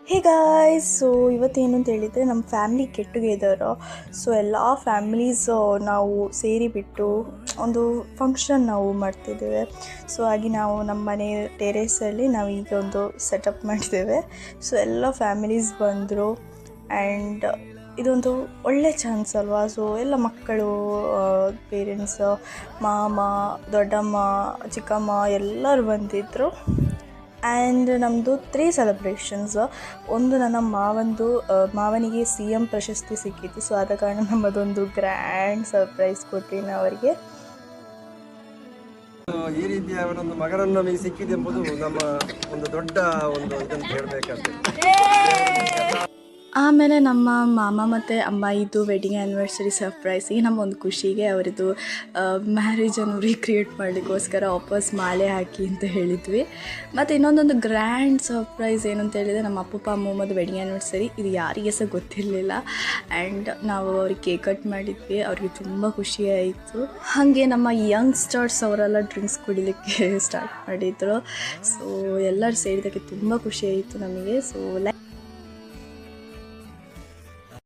Hey guys, so ಇವತ್ತೇನು ಅಂತ ಹೇಳಿದರೆ ನಮ್ಮ ಫ್ಯಾಮಿಲಿ ಗೆಟ್ ಟುಗೆದರು. ಸೊ ಎಲ್ಲ ಫ್ಯಾಮಿಲೀಸ್ ನಾವು ಸೇರಿಬಿಟ್ಟು ಒಂದು ಫಂಕ್ಷನ್ ನಾವು ಮಾಡ್ತಿದ್ದೇವೆ. ಸೊ ಹಾಗೆ ನಾವು ನಮ್ಮ ಮನೆ ಟೆರೇಸಲ್ಲಿ ನಾವು ಈಗ ಒಂದು ಸೆಟಪ್ ಮಾಡಿದ್ದೇವೆ. ಸೊ ಎಲ್ಲ ಫ್ಯಾಮಿಲೀಸ್ ಬಂದರು ಆ್ಯಂಡ್ ಇದೊಂದು ಒಳ್ಳೆ ಚಾನ್ಸ್ ಅಲ್ವಾ. ಸೊ ಎಲ್ಲ ಮಕ್ಕಳು, ಪೇರೆಂಟ್ಸ್, ಮಾಮ, ದೊಡ್ಡಮ್ಮ, ಚಿಕ್ಕಮ್ಮ ಎಲ್ಲರೂ ಬಂದಿದ್ದರು. ಆ್ಯಂಡ್ ನಮ್ಮದು 3 ಸೆಲೆಬ್ರೇಷನ್ಸ್. ಒಂದು ನನ್ನ ಮಾವನಿಗೆ CM ಪ್ರಶಸ್ತಿ ಸಿಕ್ಕಿತ್ತು. ಸೊ ಆದ ಕಾರಣ ನಮ್ಮದೊಂದು ಗ್ರ್ಯಾಂಡ್ ಸರ್ಪ್ರೈಸ್ ಕೊಟ್ವಿ ನಾವು ಅವರಿಗೆ. ಈ ರೀತಿಯ ಒಂದು ಮಗನನ್ನು ನಮಗೆ ಸಿಕ್ಕಿದೆ ಎಂಬುದು ನಮ್ಮ ಒಂದು ದೊಡ್ಡ ಒಂದು ಇದನ್ನು ಹೇಳಬೇಕಾಗ್ತದೆ. ಆಮೇಲೆ ನಮ್ಮ ಮಾಮ ಮತ್ತು ಅಮ್ಮ ಇದು ವೆಡ್ಡಿಂಗ್ ಆ್ಯನಿವರ್ಸರಿ ಸರ್ಪ್ರೈಸ್. ಈ ನಮ್ಮ ಒಂದು ಖುಷಿಗೆ ಅವರದ್ದು ಮ್ಯಾರೇಜನ್ನು ರೀಕ್ರಿಯೇಟ್ ಮಾಡಲಿಕ್ಕೋಸ್ಕರ ವಾಪಸ್ ಮಾಲೆ ಹಾಕಿ ಅಂತ ಹೇಳಿದ್ವಿ. ಮತ್ತು ಇನ್ನೊಂದೊಂದು ಗ್ರ್ಯಾಂಡ್ ಸರ್ಪ್ರೈಸ್ ಏನು ಅಂತ ಹೇಳಿದರೆ, ನಮ್ಮ ಅಪ್ಪಪ್ಪ ಅಮ್ಮಮ್ಮದು ವೆಡ್ಡಿಂಗ್ ಆ್ಯನಿವರ್ಸರಿ. ಇದು ಯಾರಿಗೆ ಸಹ ಗೊತ್ತಿರಲಿಲ್ಲ. ಆ್ಯಂಡ್ ನಾವು ಅವ್ರಿಗೆ ಕೇಕ್ ಕಟ್ ಮಾಡಿದ್ವಿ. ಅವ್ರಿಗೆ ತುಂಬ ಖುಷಿಯಾಯಿತು. ಹಾಗೆ ನಮ್ಮ ಯಂಗ್ಸ್ಟರ್ಸ್ ಅವರೆಲ್ಲ ಡ್ರಿಂಕ್ಸ್ ಕುಡಿಲಿಕ್ಕೆ ಸ್ಟಾರ್ಟ್ ಮಾಡಿದರು. ಸೊ ಎಲ್ಲರೂ ಸೇರಿದ್ದಕ್ಕೆ ತುಂಬ ಖುಷಿಯಾಯಿತು ನಮಗೆ. ಸೊ